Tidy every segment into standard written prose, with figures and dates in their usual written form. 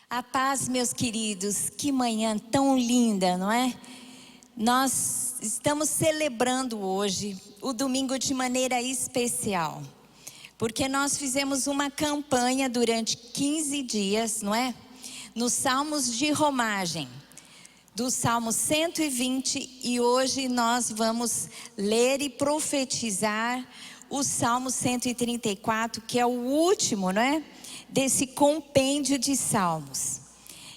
A paz, meus queridos, que manhã tão linda, não é? Nós estamos celebrando hoje o domingo de maneira especial, porque nós fizemos uma campanha durante 15 dias, não é? Nos Salmos de Romagem, do Salmo 120, e hoje nós vamos ler e profetizar o Salmo 134, que é o último, não é? Desse compêndio de salmos.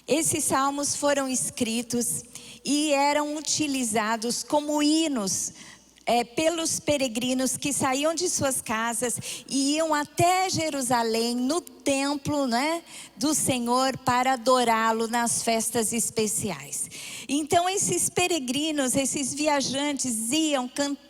Esses salmos foram escritos e eram utilizados como hinos pelos peregrinos que saíam de suas casas e iam até Jerusalém, no templo, né, do Senhor, para adorá-lo nas festas especiais. Então esses peregrinos, esses viajantes iam cantando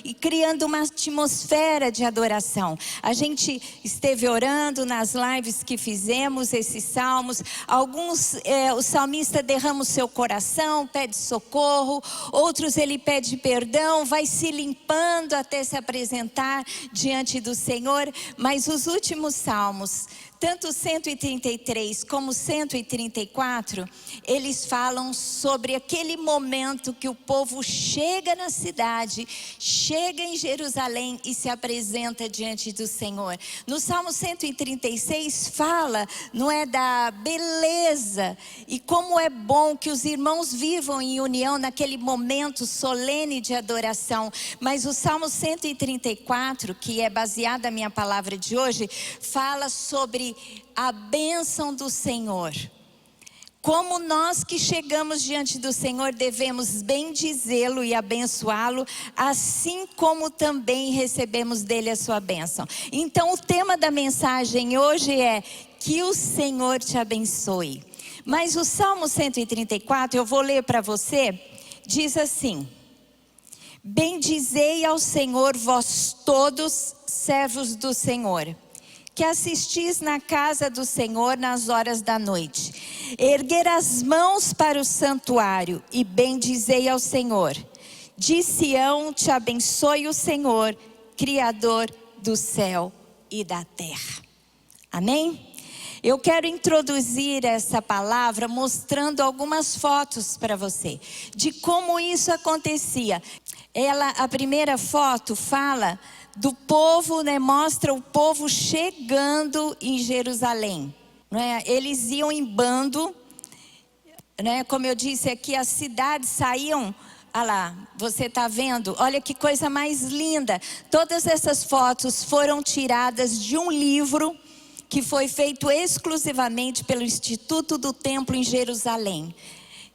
e criando uma atmosfera de adoração. A gente esteve orando nas lives que fizemos esses salmos. Alguns, o salmista derrama o seu coração, pede socorro. Outros ele pede perdão, vai se limpando até se apresentar diante do Senhor. Mas os últimos salmos, tanto o 133 como o 134, eles falam sobre aquele momento que o povo chega na cidade, chega em Jerusalém e se apresenta diante do Senhor. No Salmo 136 fala, não é, da beleza e como é bom que os irmãos vivam em união naquele momento solene de adoração. Mas o Salmo 134, que é baseado na minha palavra de hoje, fala sobre a bênção do Senhor. Como nós que chegamos diante do Senhor devemos bendizê-lo e abençoá-lo, assim como também recebemos dele a sua bênção. Então o tema da mensagem hoje é que o Senhor te abençoe. Mas o Salmo 134, eu vou ler para você, diz assim: bendizei ao Senhor vós todos, servos do Senhor, que assistis na casa do Senhor nas horas da noite. Erguer as mãos para o santuário e bendizei ao Senhor. De Sião te abençoe o Senhor, Criador do céu e da terra. Amém? Eu quero introduzir essa palavra mostrando algumas fotos para você, de como isso acontecia. A primeira foto fala do povo, né, mostra o povo chegando em Jerusalém, não é? Eles iam em bando, né? Como eu disse aqui, as cidades saíam. Olha lá, você está vendo? Olha que coisa mais linda. Todas essas fotos foram tiradas de um livro que foi feito exclusivamente pelo Instituto do Templo em Jerusalém.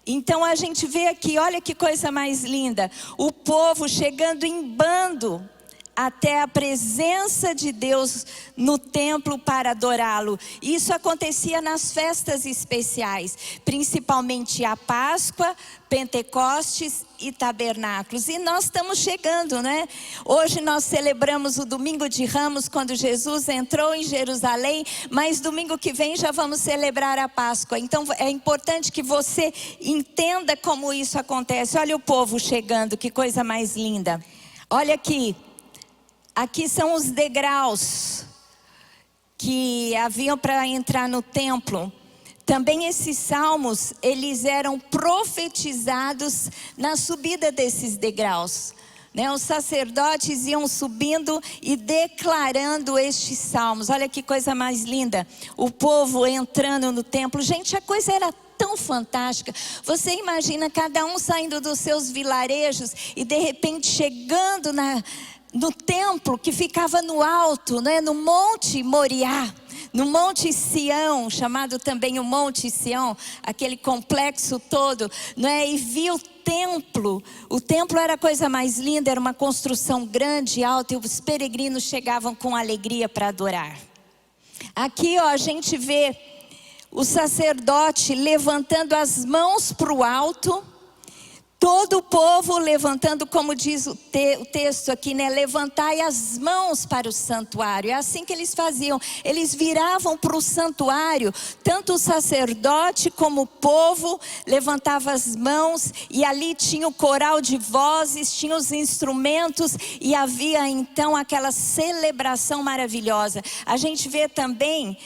Então a gente vê aqui, olha que coisa mais linda, o povo chegando em bando até a presença de Deus no templo para adorá-lo. Isso acontecia nas festas especiais, principalmente a Páscoa, Pentecostes e Tabernáculos. E nós estamos chegando, né? Hoje nós celebramos o Domingo de Ramos, quando Jesus entrou em Jerusalém, mas domingo que vem já vamos celebrar a Páscoa. Então é importante que você entenda como isso acontece. Olha o povo chegando, que coisa mais linda. Olha aqui. Aqui são os degraus que haviam para entrar no templo. Também esses salmos, eles eram profetizados na subida desses degraus, né? Os sacerdotes iam subindo e declarando estes salmos. Olha que coisa mais linda. O povo entrando no templo. Gente, a coisa era tão fantástica. Você imagina cada um saindo dos seus vilarejos e de repente chegando no templo que ficava no alto, né? No Monte Moriá, no Monte Sião, chamado também o Monte Sião, aquele complexo todo, né? E viu o templo. O templo era a coisa mais linda, era uma construção grande, alta, e os peregrinos chegavam com alegria para adorar. Aqui, ó, a gente vê o sacerdote levantando as mãos para o alto. Todo o povo levantando, como diz o texto aqui, né? Levantai as mãos para o santuário. É assim que eles faziam. Eles viravam para o santuário. Tanto o sacerdote como o povo levantava as mãos. E ali tinha o coral de vozes, tinha os instrumentos. E havia então aquela celebração maravilhosa. A gente vê também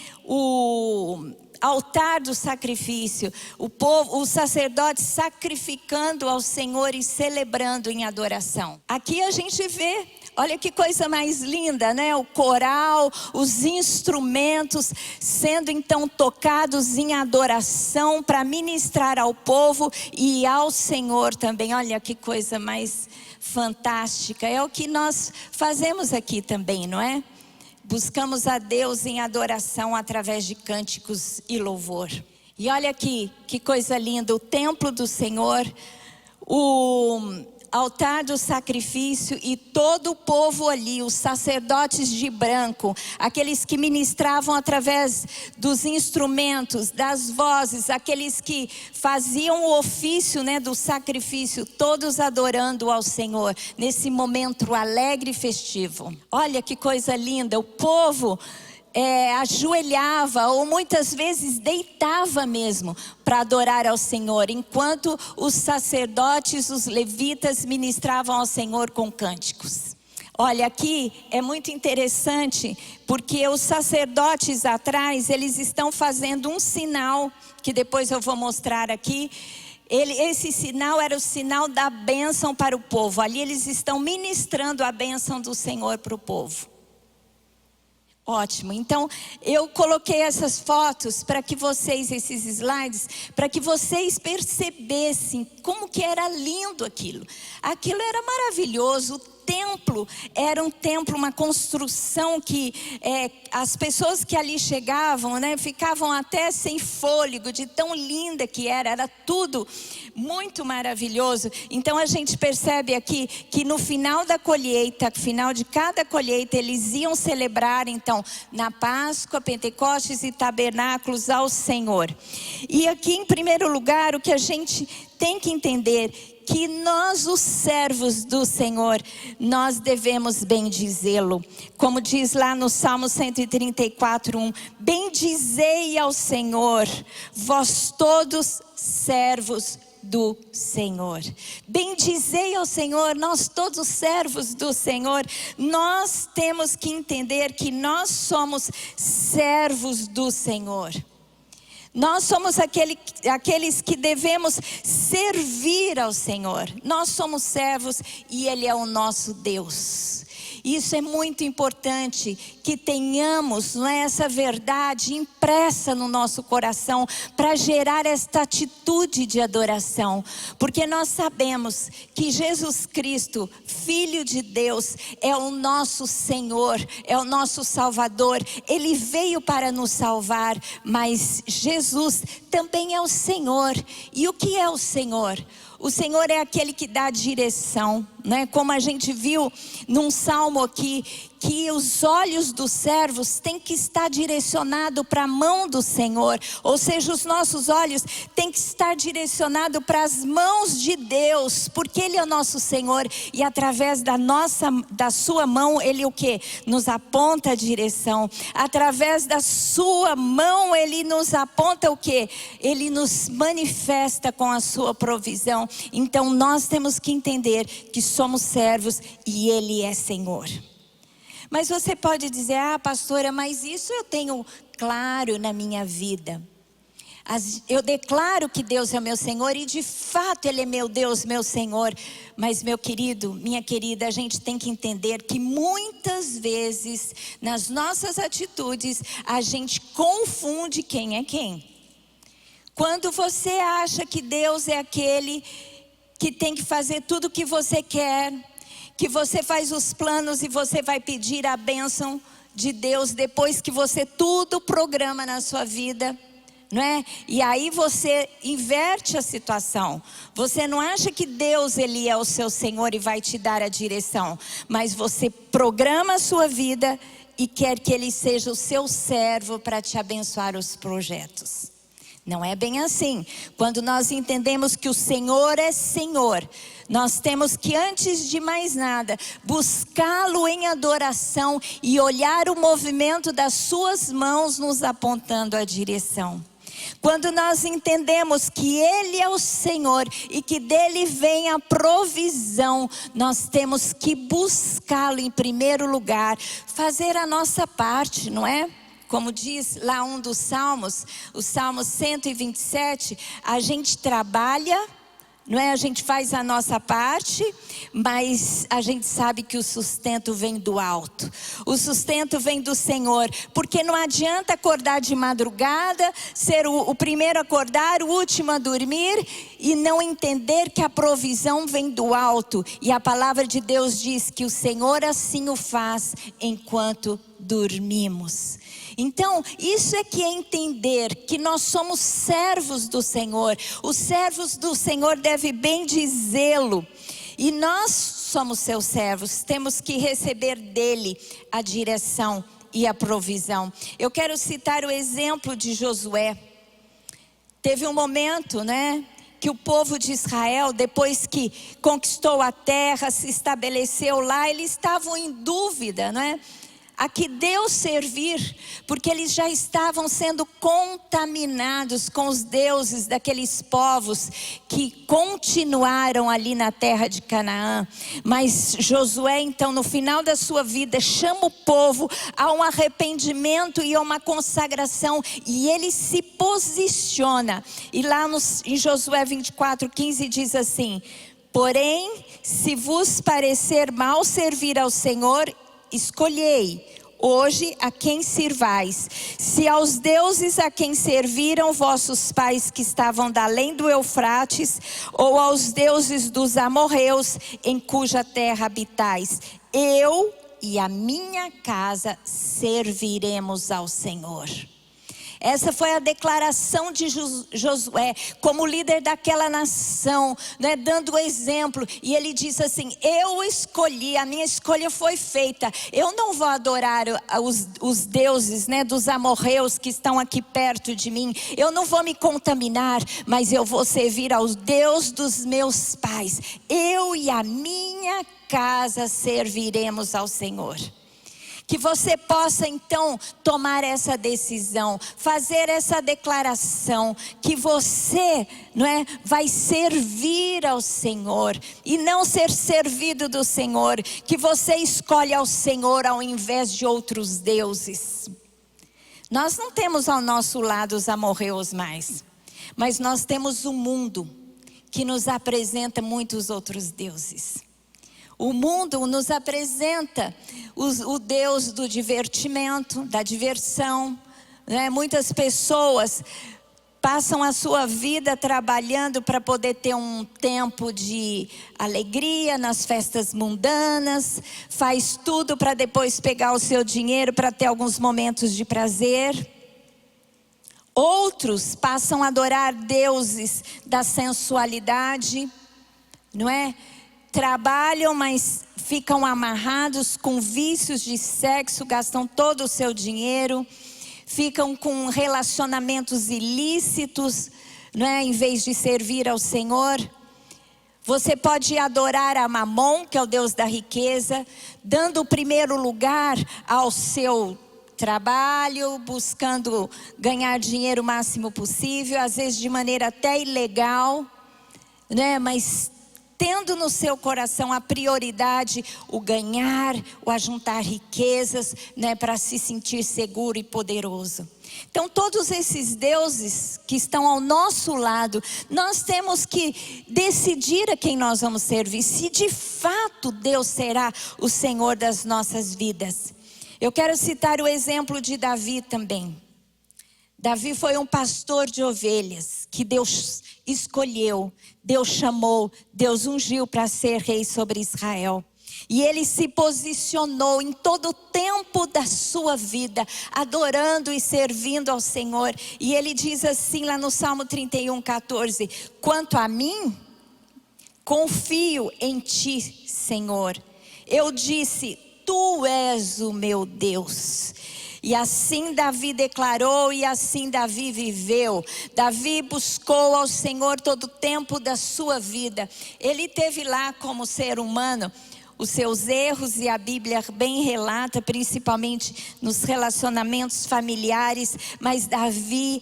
altar do sacrifício, o povo, os sacerdotes sacrificando ao Senhor e celebrando em adoração. Aqui a gente vê, olha que coisa mais linda, né? O coral, os instrumentos sendo então tocados em adoração para ministrar ao povo e ao Senhor também. Olha que coisa mais fantástica. É o que nós fazemos aqui também, não é? Buscamos a Deus em adoração através de cânticos e louvor. E olha aqui, que coisa linda, o templo do Senhor, o altar do sacrifício e todo o povo ali, os sacerdotes de branco, aqueles que ministravam através dos instrumentos, das vozes, aqueles que faziam o ofício, né, do sacrifício, todos adorando ao Senhor, nesse momento alegre e festivo. Olha que coisa linda, o povo ajoelhava ou muitas vezes deitava mesmo para adorar ao Senhor, enquanto os sacerdotes, os levitas ministravam ao Senhor com cânticos. Olha, aqui é muito interessante, porque os sacerdotes atrás, eles estão fazendo um sinal, que depois eu vou mostrar aqui. Esse sinal era o sinal da bênção para o povo. Ali eles estão ministrando a bênção do Senhor para o povo. Ótimo, então eu coloquei essas fotos para que vocês, esses slides, para que vocês percebessem como que era lindo aquilo. Aquilo era maravilhoso. O templo era um templo, uma construção que as pessoas que ali chegavam, né, ficavam até sem fôlego, de tão linda que era tudo muito maravilhoso. Então a gente percebe aqui que no final da colheita, final de cada colheita, eles iam celebrar então na Páscoa, Pentecostes e Tabernáculos ao Senhor. E aqui em primeiro lugar, o que a gente tem que entender, que nós, os servos do Senhor, nós devemos bendizê-lo. Como diz lá no Salmo 134:1, bendizei ao Senhor, vós todos servos do Senhor. Bendizei ao Senhor, nós todos servos do Senhor. Nós temos que entender que nós somos servos do Senhor. Nós somos aqueles que devemos servir ao Senhor. Nós somos servos e Ele é o nosso Deus. Isso é muito importante, que tenhamos, não é, essa verdade impressa no nosso coração, para gerar esta atitude de adoração. Porque nós sabemos que Jesus Cristo, Filho de Deus, é o nosso Senhor, é o nosso Salvador. Ele veio para nos salvar, mas Jesus também é o Senhor. E o que é o Senhor? O Senhor é aquele que dá direção, né? Como a gente viu num salmo aqui, que os olhos dos servos têm que estar direcionados para a mão do Senhor. Ou seja, os nossos olhos têm que estar direcionados para as mãos de Deus, porque Ele é o nosso Senhor. E através da sua mão, Ele o quê? Nos aponta a direção. Através da sua mão, Ele nos aponta o quê? Ele nos manifesta com a sua provisão. Então nós temos que entender que somos servos e Ele é Senhor. Mas você pode dizer, pastora, mas isso eu tenho claro na minha vida. Eu declaro que Deus é o meu Senhor e de fato Ele é meu Deus, meu Senhor. Mas meu querido, minha querida, a gente tem que entender que muitas vezes nas nossas atitudes a gente confunde quem é quem. Quando você acha que Deus é aquele que tem que fazer tudo o que você quer, que você faz os planos e você vai pedir a bênção de Deus depois que você tudo programa na sua vida, não é? E aí você inverte a situação. Você não acha que Deus, Ele é o seu Senhor e vai te dar a direção, mas você programa a sua vida e quer que Ele seja o seu servo para te abençoar os projetos. Não é bem assim. Quando nós entendemos que o Senhor é Senhor, nós temos que, antes de mais nada, buscá-lo em adoração e olhar o movimento das suas mãos nos apontando a direção. Quando nós entendemos que Ele é o Senhor e que dele vem a provisão, nós temos que buscá-lo em primeiro lugar, fazer a nossa parte, não é? Como diz lá um dos salmos, o Salmo 127, a gente trabalha, não é? A gente faz a nossa parte, mas a gente sabe que o sustento vem do alto. O sustento vem do Senhor, porque não adianta acordar de madrugada, ser o primeiro a acordar, o último a dormir e não entender que a provisão vem do alto. E a palavra de Deus diz que o Senhor assim o faz enquanto dormimos. Então, isso é que é entender que nós somos servos do Senhor. Os servos do Senhor devem bem dizê-lo. E nós somos seus servos, temos que receber dele a direção e a provisão. Eu quero citar o exemplo de Josué. Teve um momento, né, que o povo de Israel, depois que conquistou a terra, se estabeleceu lá, eles estavam em dúvida, né? A que Deus servir, porque eles já estavam sendo contaminados com os deuses daqueles povos que continuaram ali na terra de Canaã. Mas Josué, então, no final da sua vida, chama o povo a um arrependimento e a uma consagração, e ele se posiciona. E lá em Josué 24:15 diz assim: porém, se vos parecer mal servir ao Senhor, escolhei hoje a quem sirvais, se aos deuses a quem serviram vossos pais que estavam da além do Eufrates, ou aos deuses dos amorreus em cuja terra habitais. Eu e a minha casa serviremos ao Senhor. Essa foi a declaração de Josué, como líder daquela nação, né, dando o exemplo. E ele disse assim: eu escolhi, a minha escolha foi feita. Eu não vou adorar os deuses, né, dos amorreus que estão aqui perto de mim. Eu não vou me contaminar, mas eu vou servir ao Deus dos meus pais. Eu e a minha casa serviremos ao Senhor. Que você possa então tomar essa decisão, fazer essa declaração, que você, não é, vai servir ao Senhor e não ser servido do Senhor, que você escolhe ao Senhor ao invés de outros deuses. Nós não temos ao nosso lado os amorreus mais, mas nós temos um mundo que nos apresenta muitos outros deuses. O mundo nos apresenta o Deus do divertimento, da diversão, né? Muitas pessoas passam a sua vida trabalhando para poder ter um tempo de alegria nas festas mundanas, faz tudo para depois pegar o seu dinheiro para ter alguns momentos de prazer. Outros passam a adorar deuses da sensualidade, não é? Trabalham, mas ficam amarrados com vícios de sexo, gastam todo o seu dinheiro, ficam com relacionamentos ilícitos, não é? Em vez de servir ao Senhor. Você pode adorar a Mamon, que é o Deus da riqueza, dando o primeiro lugar ao seu trabalho, buscando ganhar dinheiro o máximo possível, às vezes de maneira até ilegal, né? Mas tendo no seu coração a prioridade, o ganhar, o ajuntar riquezas, né, para se sentir seguro e poderoso. Então todos esses deuses que estão ao nosso lado, nós temos que decidir a quem nós vamos servir, se de fato Deus será o Senhor das nossas vidas. Eu quero citar o exemplo de Davi também. Davi foi um pastor de ovelhas que Deus escolheu, Deus chamou, Deus ungiu para ser rei sobre Israel. E ele se posicionou em todo o tempo da sua vida, adorando e servindo ao Senhor. E ele diz assim lá no Salmo 31:14: quanto a mim, confio em ti, Senhor. Eu disse: tu és o meu Deus. E assim Davi declarou, e assim Davi viveu. Davi buscou ao Senhor todo o tempo da sua vida. Ele teve lá como ser humano os seus erros, e a Bíblia bem relata, principalmente nos relacionamentos familiares. Mas Davi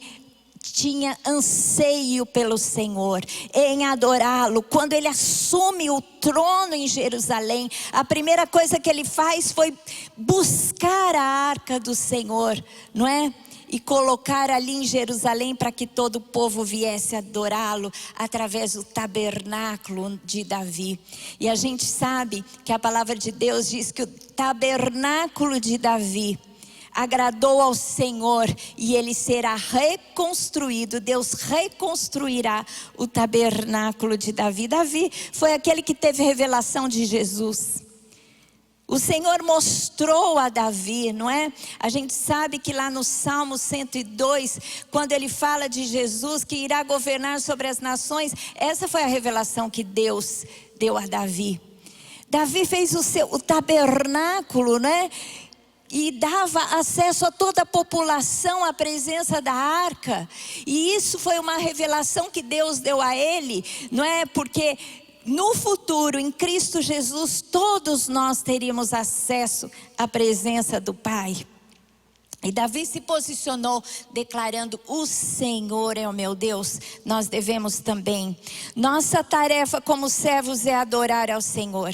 tinha anseio pelo Senhor, em adorá-lo. Quando ele assume o trono em Jerusalém, a primeira coisa que ele faz foi buscar a arca do Senhor, não é? E colocar ali em Jerusalém para que todo o povo viesse adorá-lo através do tabernáculo de Davi. E a gente sabe que a palavra de Deus diz que o tabernáculo de Davi agradou ao Senhor e ele será reconstruído. Deus reconstruirá o tabernáculo de Davi. Davi foi aquele que teve revelação de Jesus. O Senhor mostrou a Davi, não é? A gente sabe que lá no Salmo 102, quando ele fala de Jesus que irá governar sobre as nações, essa foi a revelação que Deus deu a Davi. Davi fez o tabernáculo, né? E dava acesso a toda a população à presença da arca. E isso foi uma revelação que Deus deu a ele, não é? Porque no futuro, em Cristo Jesus, todos nós teríamos acesso à presença do Pai. E Davi se posicionou declarando: o Senhor é o meu Deus. Nós devemos também. Nossa tarefa como servos é adorar ao Senhor.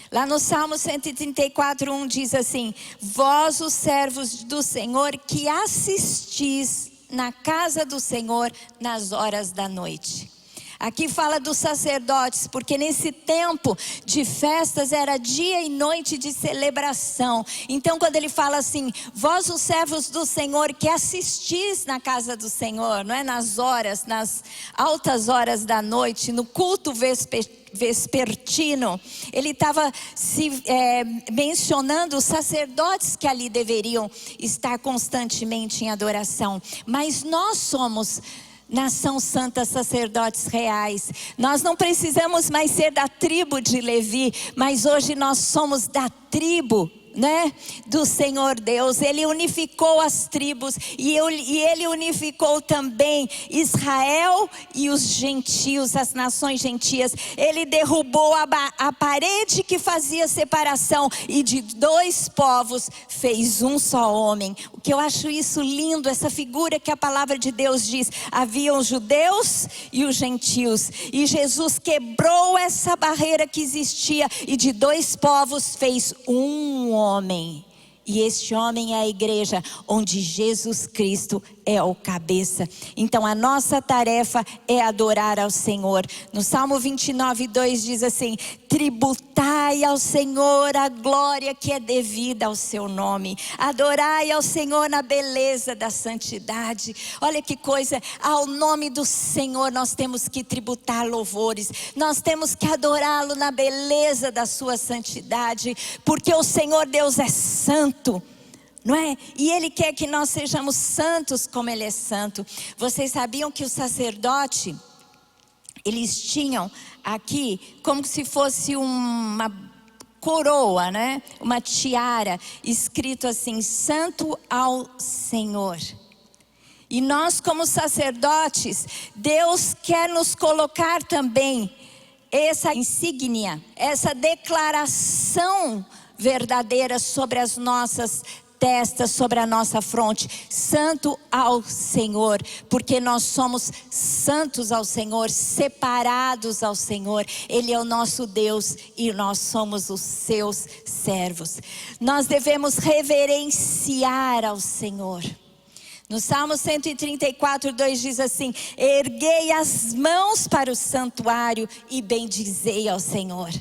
Lá no Salmo 134:1 diz assim: vós os servos do Senhor que assistis na casa do Senhor nas horas da noite. Aqui fala dos sacerdotes, porque nesse tempo de festas era dia e noite de celebração. Então quando ele fala assim: vós os servos do Senhor que assistis na casa do Senhor, não é? Nas altas horas da noite, no culto vespertino, ele estava mencionando os sacerdotes que ali deveriam estar constantemente em adoração. Mas nós somos nação santa, sacerdotes reais. Nós não precisamos mais ser da tribo de Levi, mas hoje nós somos da tribo, né, do Senhor Deus. Ele unificou as tribos e ele unificou também Israel e os gentios, as nações gentias. Ele derrubou a parede que fazia separação e de dois povos fez um só homem. O que eu acho isso lindo, essa figura que a palavra de Deus diz: havia os judeus e os gentios, e Jesus quebrou essa barreira que existia e de dois povos fez um homem. E este homem é a igreja, onde Jesus Cristo é o cabeça. Então a nossa tarefa é adorar ao Senhor. No Salmo 29:2 diz assim: tributai ao Senhor a glória que é devida ao seu nome. Adorai ao Senhor na beleza da santidade. Olha que coisa, ao nome do Senhor nós temos que tributar louvores. Nós temos que adorá-lo na beleza da sua santidade, porque o Senhor Deus é santo, não é? E Ele quer que nós sejamos santos como Ele é santo. Vocês sabiam que o sacerdote, eles tinham aqui como se fosse uma coroa, né? Uma tiara, escrito assim: santo ao Senhor. E nós como sacerdotes, Deus quer nos colocar também essa insígnia, essa declaração verdadeira sobre as nossas testas, sobre a nossa fronte: santo ao Senhor, porque nós somos santos ao Senhor, separados ao Senhor. Ele é o nosso Deus e nós somos os seus servos. Nós devemos reverenciar ao Senhor. No Salmo 134:2 diz assim: erguei as mãos para o santuário e bendizei ao Senhor.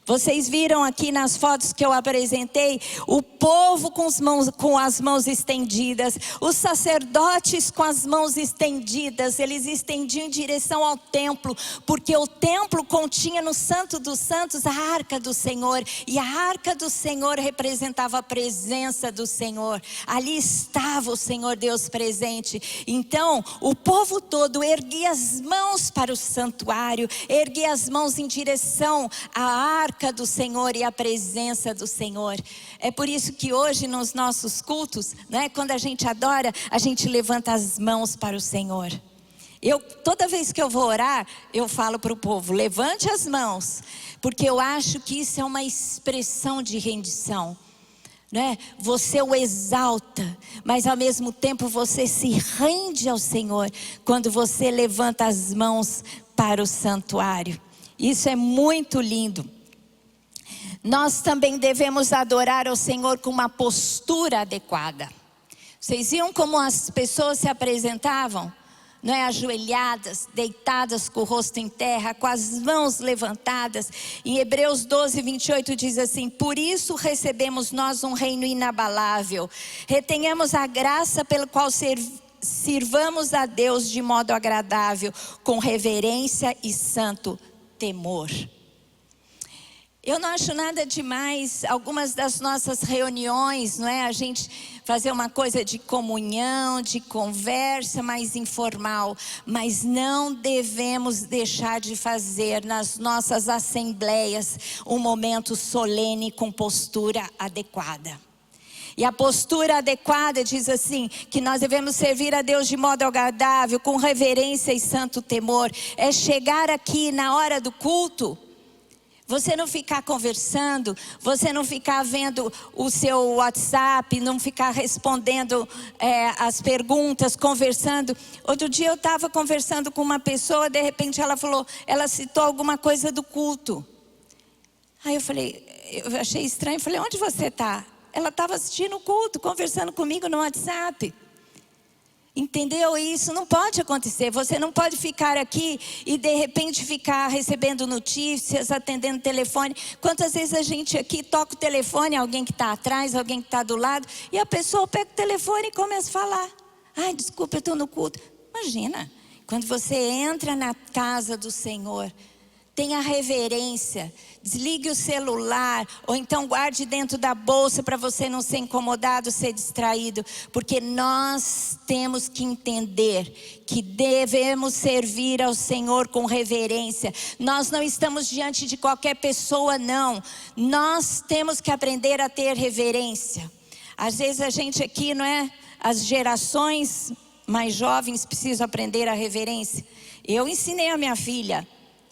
Vocês viram aqui nas fotos que eu apresentei, o povo com as mãos estendidas, os sacerdotes com as mãos estendidas, eles estendiam em direção ao templo, porque o templo continha no Santo dos Santos a arca do Senhor, e a arca do Senhor representava a presença do Senhor. Ali estava o Senhor Deus presente. Então o povo todo erguia as mãos para o santuário, erguia as mãos em direção à arca do Senhor e a presença do Senhor. É por isso que hoje nos nossos cultos, né, quando a gente adora, a gente levanta as mãos para o Senhor. Toda vez que eu vou orar, eu falo para o povo: levante as mãos, porque eu acho que isso é uma expressão de rendição, né? Você o exalta, mas ao mesmo tempo você se rende ao Senhor quando você levanta as mãos para o santuário. Isso é muito lindo. Nós também devemos adorar ao Senhor com uma postura adequada. Vocês viam como as pessoas se apresentavam? Não é? Ajoelhadas, deitadas com o rosto em terra, com as mãos levantadas. Em Hebreus 12, 28 diz assim: por isso recebemos nós um reino inabalável. Retenhamos a graça pelo qual sirvamos a Deus de modo agradável, com reverência e santo temor. Eu não acho nada demais algumas das nossas reuniões, não é? A gente fazer uma coisa de comunhão, de conversa mais informal. Mas não devemos deixar de fazer nas nossas assembleias um momento solene com postura adequada. E a postura adequada diz assim, que nós devemos servir a Deus de modo agradável, com reverência e santo temor. É chegar aqui na hora do culto, você não ficar conversando, você não ficar vendo o seu WhatsApp, não ficar respondendo as perguntas, conversando. Outro dia eu estava conversando com uma pessoa, de repente ela citou alguma coisa do culto. Aí eu achei estranho, falei, onde você está? Ela estava assistindo o culto, conversando comigo no WhatsApp. Entendeu? Isso não pode acontecer. Você não pode ficar aqui e de repente ficar recebendo notícias, atendendo telefone. Quantas vezes a gente aqui toca o telefone, alguém que está atrás, alguém que está do lado, e a pessoa pega o telefone e começa a falar. Ai, desculpa, eu estou no culto. Imagina, quando você entra na casa do Senhor, tenha reverência, desligue o celular, ou então guarde dentro da bolsa para você não ser incomodado, ser distraído. Porque nós temos que entender que devemos servir ao Senhor com reverência. Nós não estamos diante de qualquer pessoa, não. Nós temos que aprender a ter reverência. Às vezes a gente aqui, não é? As gerações mais jovens precisam aprender a reverência. Eu ensinei a minha filha.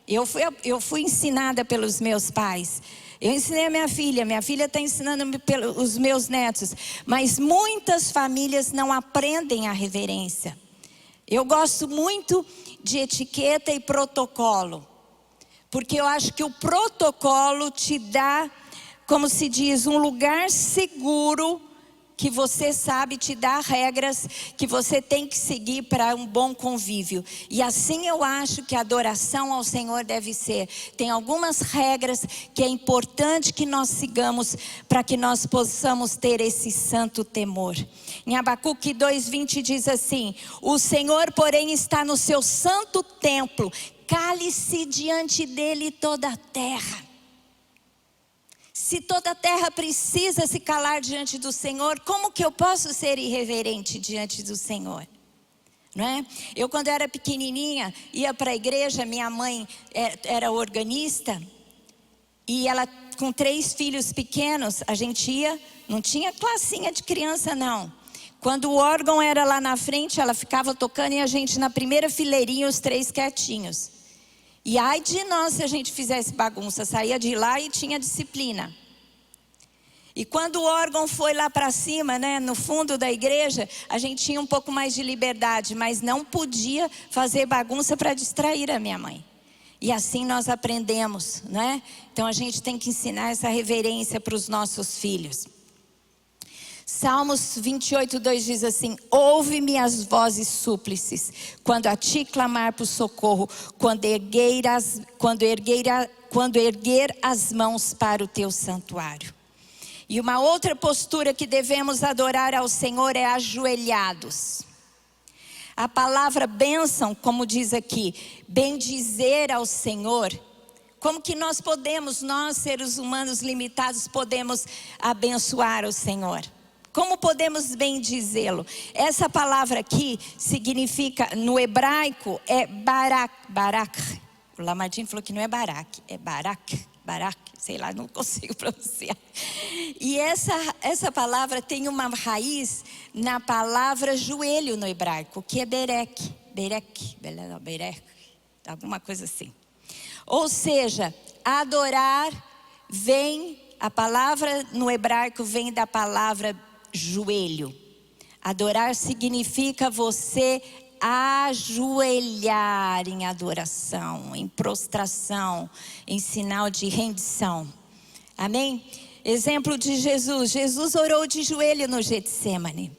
Eu fui ensinada pelos meus pais. Eu ensinei a minha filha está ensinando pelos meus netos. Mas muitas famílias não aprendem a reverência. Eu gosto muito de etiqueta e protocolo. Porque eu acho que o protocolo te dá, como se diz, um lugar seguro, que você sabe, te dá regras que você tem que seguir para um bom convívio. E assim eu acho que a adoração ao Senhor deve ser. Tem algumas regras que é importante que nós sigamos para que nós possamos ter esse santo temor. Em Abacuque 2:20 diz assim: o Senhor, porém, está no seu santo templo, cale-se diante dele toda a terra. Se toda a terra precisa se calar diante do Senhor, como que eu posso ser irreverente diante do Senhor? Não é? Eu, quando era pequenininha, ia para a igreja. Minha mãe era organista, e ela, com 3 filhos pequenos, a gente ia, não tinha classinha de criança não. Quando o órgão era lá na frente, ela ficava tocando e a gente na primeira fileirinha, os 3 quietinhos. E ai de nós se a gente fizesse bagunça, saía de lá e tinha disciplina. E quando o órgão foi lá para cima, né, no fundo da igreja, a gente tinha um pouco mais de liberdade, mas não podia fazer bagunça para distrair a minha mãe. E assim nós aprendemos, né? Então a gente tem que ensinar essa reverência para os nossos filhos. Salmos 28:2 diz assim: ouve-me as vozes súplices, quando a ti clamar por socorro, quando erguer as mãos para o teu santuário. E uma outra postura que devemos adorar ao Senhor é ajoelhados. A palavra bênção, como diz aqui, bendizer ao Senhor. Como que nós podemos, nós seres humanos limitados, podemos abençoar o Senhor? Como podemos bendizê-lo? Essa palavra aqui significa, no hebraico, é barak. Barak. O Lamartine falou que não é barak, é barak. Barak, sei lá, não consigo pronunciar. E essa palavra tem uma raiz na palavra joelho no hebraico, que é berek. Berek, alguma coisa assim. Ou seja, adorar a palavra no hebraico vem da palavra joelho. Adorar significa você ajoelhar em adoração, em prostração, em sinal de rendição. Amém? Exemplo de Jesus. Jesus orou de joelho no Getsêmani.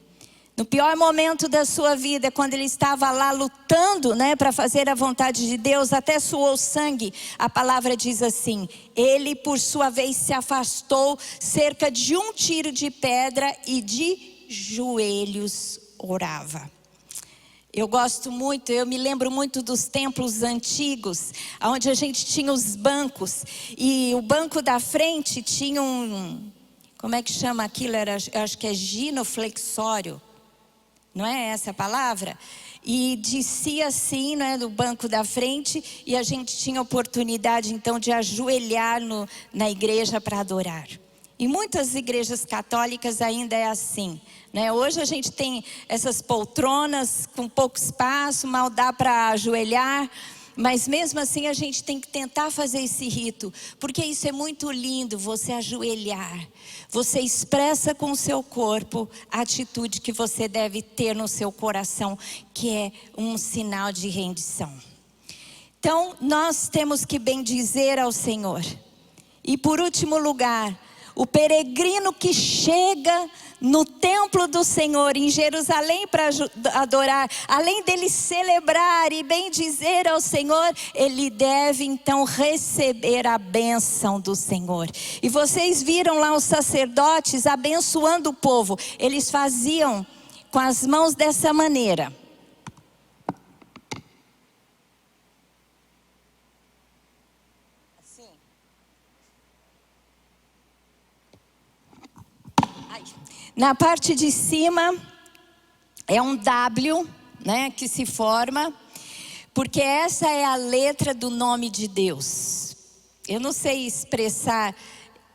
No pior momento da sua vida, quando ele estava lá lutando, para fazer a vontade de Deus, até suou sangue. A palavra diz assim: ele por sua vez se afastou cerca de 1 tiro de pedra e de joelhos orava. Eu gosto muito, eu me lembro muito dos templos antigos, onde a gente tinha os bancos, e o banco da frente tinha como é que chama aquilo? Eu acho que é ginoflexório, não é essa a palavra? E descia assim, do banco da frente, e a gente tinha oportunidade então de ajoelhar na igreja para adorar. Em muitas igrejas católicas ainda é assim, Hoje a gente tem essas poltronas com pouco espaço, mal dá para ajoelhar, mas mesmo assim a gente tem que tentar fazer esse rito, porque isso é muito lindo, você ajoelhar. Você expressa com o seu corpo a atitude que você deve ter no seu coração, que é um sinal de rendição. Então nós temos que bendizer ao Senhor. E por último lugar, o peregrino que chega no templo do Senhor em Jerusalém para adorar, além dele celebrar e bendizer ao Senhor, ele deve então receber a bênção do Senhor. E vocês viram lá os sacerdotes abençoando o povo. Eles faziam com as mãos dessa maneira. Na parte de cima é um W, que se forma, porque essa é a letra do nome de Deus. Eu não sei expressar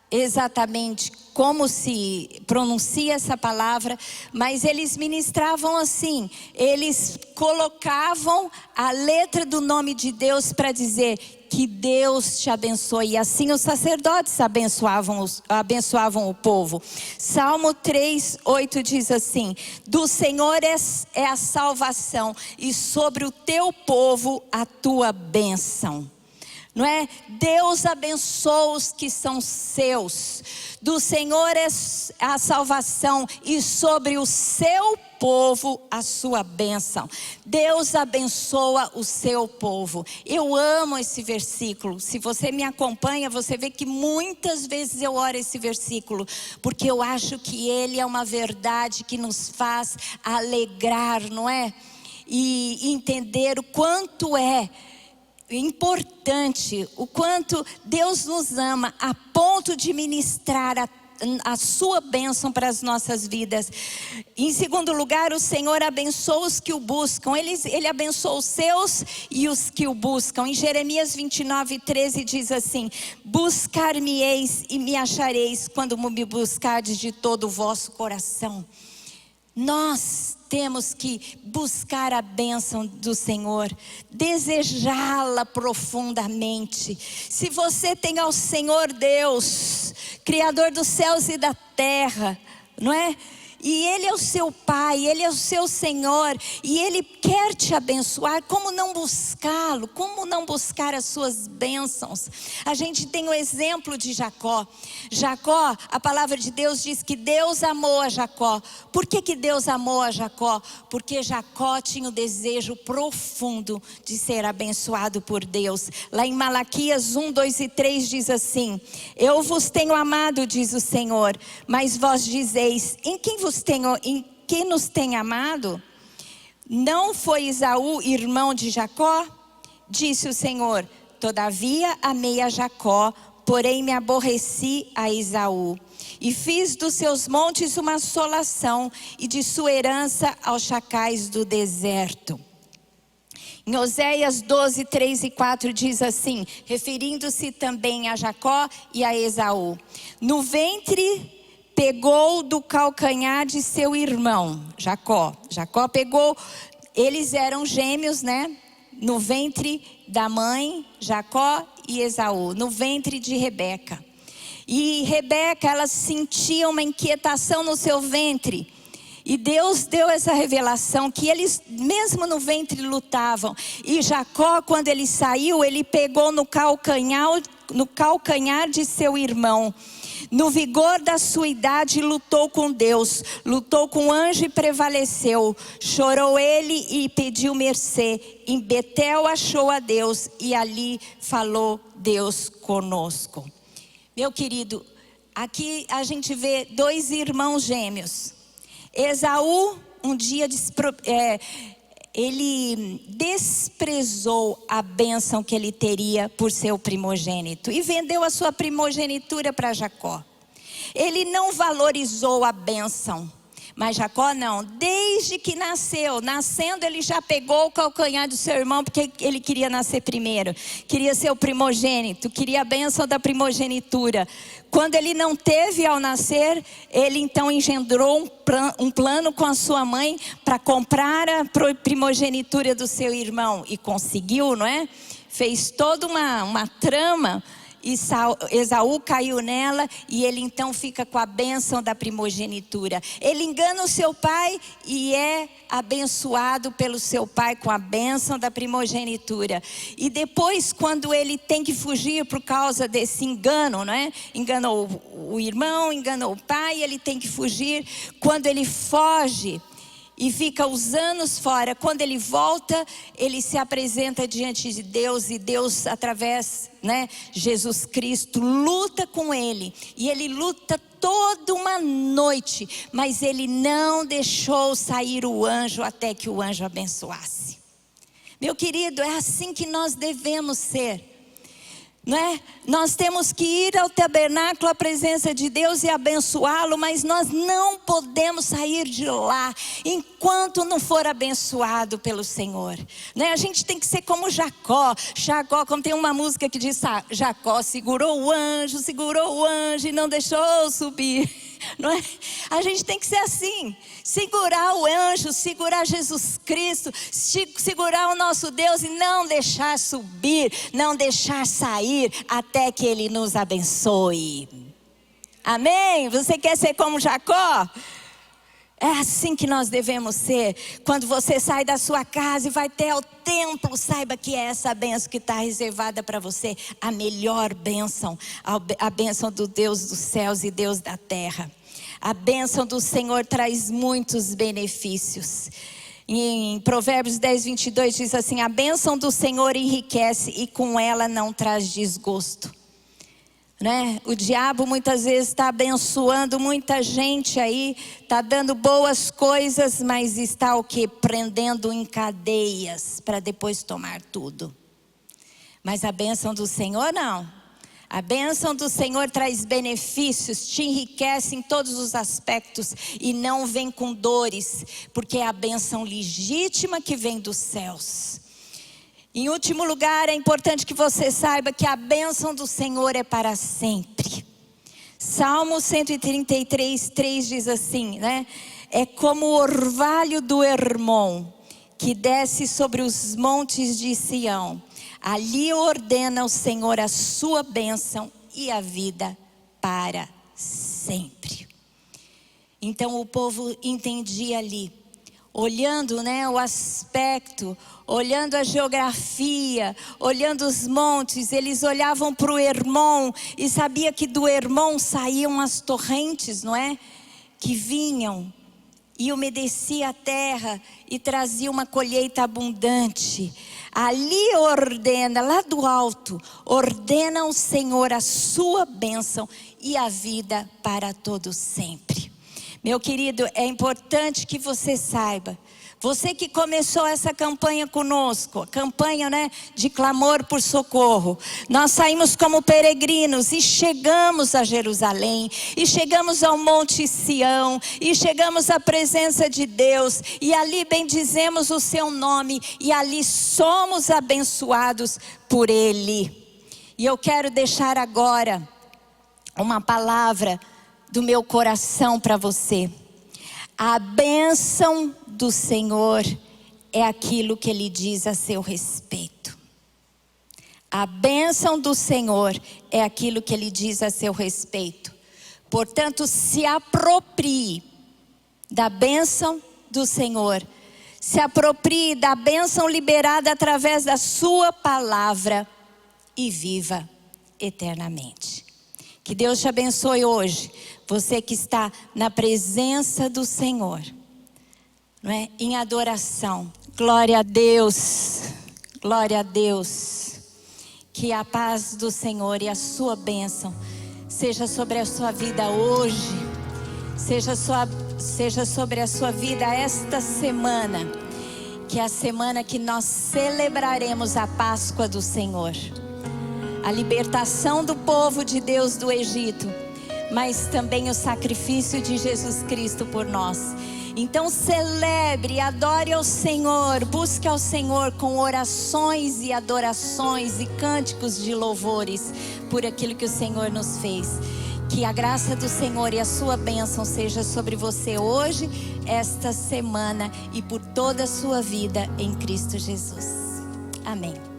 exatamente como se pronuncia essa palavra, mas eles ministravam assim, eles colocavam a letra do nome de Deus para dizer que Deus te abençoe. E assim os sacerdotes abençoavam o povo. Salmo 3:8 diz assim: do Senhor é a salvação, e sobre o teu povo a tua bênção. Não é? Deus abençoa os que são seus. Do Senhor é a salvação, e sobre o seu povo a sua bênção. Deus abençoa o seu povo. Eu amo esse versículo. Se você me acompanha, você vê que muitas vezes eu oro esse versículo, porque eu acho que ele é uma verdade que nos faz alegrar, não é? E entender o quanto é importante, o quanto Deus nos ama a ponto de ministrar a sua bênção para as nossas vidas. Em segundo lugar, o Senhor abençoa os que o buscam. Ele abençoa os seus e os que o buscam. Em Jeremias 29:13 diz assim: buscar-me-eis e me achareis quando me buscardes de todo o vosso coração. Nós temos que buscar a bênção do Senhor, desejá-la profundamente. Se você tem ao Senhor Deus, Criador dos céus e da terra, não é? E Ele é o seu Pai, Ele é o seu Senhor, e Ele quer te abençoar. Como não buscá-lo? Como não buscar as suas bênçãos? A gente tem o exemplo de Jacó. Jacó, a palavra de Deus diz que Deus amou a Jacó. Por que Deus amou a Jacó? Porque Jacó tinha o desejo profundo de ser abençoado por Deus. Lá em Malaquias 1, 2 e 3 diz assim: eu vos tenho amado, diz o Senhor, mas vós dizeis, em quem nos tem amado? Não foi Esaú irmão de Jacó? Disse o Senhor: todavia amei a Jacó, porém me aborreci a Esaú. E fiz dos seus montes uma assolação, e de sua herança aos chacais do deserto. Em Oséias 12, 3 e 4 diz assim, referindo-se também a Jacó e a Esaú: no ventre pegou do calcanhar de seu irmão Jacó. Jacó pegou, eles eram gêmeos, no ventre da mãe Jacó e Esaú, no ventre de Rebeca. E Rebeca, ela sentia uma inquietação no seu ventre, E Deus deu essa revelação que eles mesmo no ventre lutavam. E Jacó, quando ele saiu, ele pegou no calcanhar de seu irmão. No vigor da sua idade lutou com Deus, lutou com o anjo e prevaleceu. Chorou ele e pediu mercê. Em Betel achou a Deus e ali falou Deus conosco. Meu querido, aqui a gente vê dois irmãos gêmeos. Esaú, um dia ele desprezou a bênção que ele teria por ser o primogênito e vendeu a sua primogenitura para Jacó. Ele não valorizou a bênção, mas Jacó não. Desde que nascendo ele já pegou o calcanhar do seu irmão, porque ele queria nascer primeiro, queria ser o primogênito, queria a bênção da primogenitura. Quando ele não teve ao nascer, ele então engendrou um plano com a sua mãe para comprar a primogenitura do seu irmão. E conseguiu, não é? Fez toda uma trama. E Esaú caiu nela e ele então fica com a bênção da primogenitura. Ele engana o seu pai e é abençoado pelo seu pai com a bênção da primogenitura. E depois, quando ele tem que fugir por causa desse engano, não é? Enganou o irmão, enganou o pai, ele tem que fugir. Quando ele foge e fica os anos fora, quando ele volta, ele se apresenta diante de Deus. E Deus, através, Jesus Cristo, luta com ele. E ele luta toda uma noite, mas ele não deixou sair o anjo até que o anjo abençoasse. Meu querido, é assim que nós devemos ser. Não é? Nós temos que ir ao tabernáculo, à presença de Deus e abençoá-lo, mas nós não podemos sair de lá enquanto não for abençoado pelo Senhor, não é? A gente tem que ser como Jacó, como tem uma música que diz, Jacó segurou o anjo e não deixou subir, não é? A gente tem que ser assim, segurar o anjo, segurar Jesus Cristo, segurar o nosso Deus e não deixar subir, não deixar sair até que Ele nos abençoe. Amém? Você quer ser como Jacó? É assim que nós devemos ser. Quando você sai da sua casa e vai até o templo, saiba que é essa bênção que está reservada para você, a melhor bênção, a bênção do Deus dos céus e Deus da terra. A bênção do Senhor traz muitos benefícios. Em Provérbios 10, 22 diz assim: a bênção do Senhor enriquece e com ela não traz desgosto. Né? O diabo muitas vezes está abençoando muita gente aí, está dando boas coisas, mas está o quê? Prendendo em cadeias para depois tomar tudo. Mas a bênção do Senhor não. A bênção do Senhor traz benefícios, te enriquece em todos os aspectos e não vem com dores, porque é a bênção legítima que vem dos céus. Em último lugar, é importante que você saiba que a bênção do Senhor é para sempre. Salmo 133, 3 diz assim, né? É como o orvalho do Hermon, que desce sobre os montes de Sião. Ali ordena o Senhor a sua bênção e a vida para sempre. Então o povo entendia ali, olhando, o aspecto, olhando a geografia, olhando os montes, eles olhavam para o Hermon e sabia que do Hermon saíam as torrentes, não é? Que vinham e umedecia a terra e trazia uma colheita abundante. Ali ordena, lá do alto, ordena o Senhor a sua bênção e a vida para todo sempre. Meu querido, é importante que você saiba, você que começou essa campanha conosco, a campanha, de clamor por socorro. Nós saímos como peregrinos e chegamos a Jerusalém, e chegamos ao Monte Sião, e chegamos à presença de Deus, e ali bendizemos o seu nome, e ali somos abençoados por Ele. E eu quero deixar agora uma palavra do meu coração para você. A bênção do Senhor é aquilo que Ele diz a seu respeito. A bênção do Senhor é aquilo que Ele diz a seu respeito. Portanto, se aproprie da bênção do Senhor. Se aproprie da bênção liberada através da sua palavra e viva eternamente. Que Deus te abençoe hoje, você que está na presença do Senhor, não é? Em adoração. Glória a Deus, glória a Deus. Que a paz do Senhor e a sua bênção seja sobre a sua vida hoje, seja sobre a sua vida esta semana, que é a semana que nós celebraremos a Páscoa do Senhor, a libertação do povo de Deus do Egito, mas também o sacrifício de Jesus Cristo por nós. Então celebre, adore ao Senhor, busque ao Senhor com orações e adorações e cânticos de louvores por aquilo que o Senhor nos fez. Que a graça do Senhor e a sua bênção seja sobre você hoje, esta semana e por toda a sua vida em Cristo Jesus. Amém.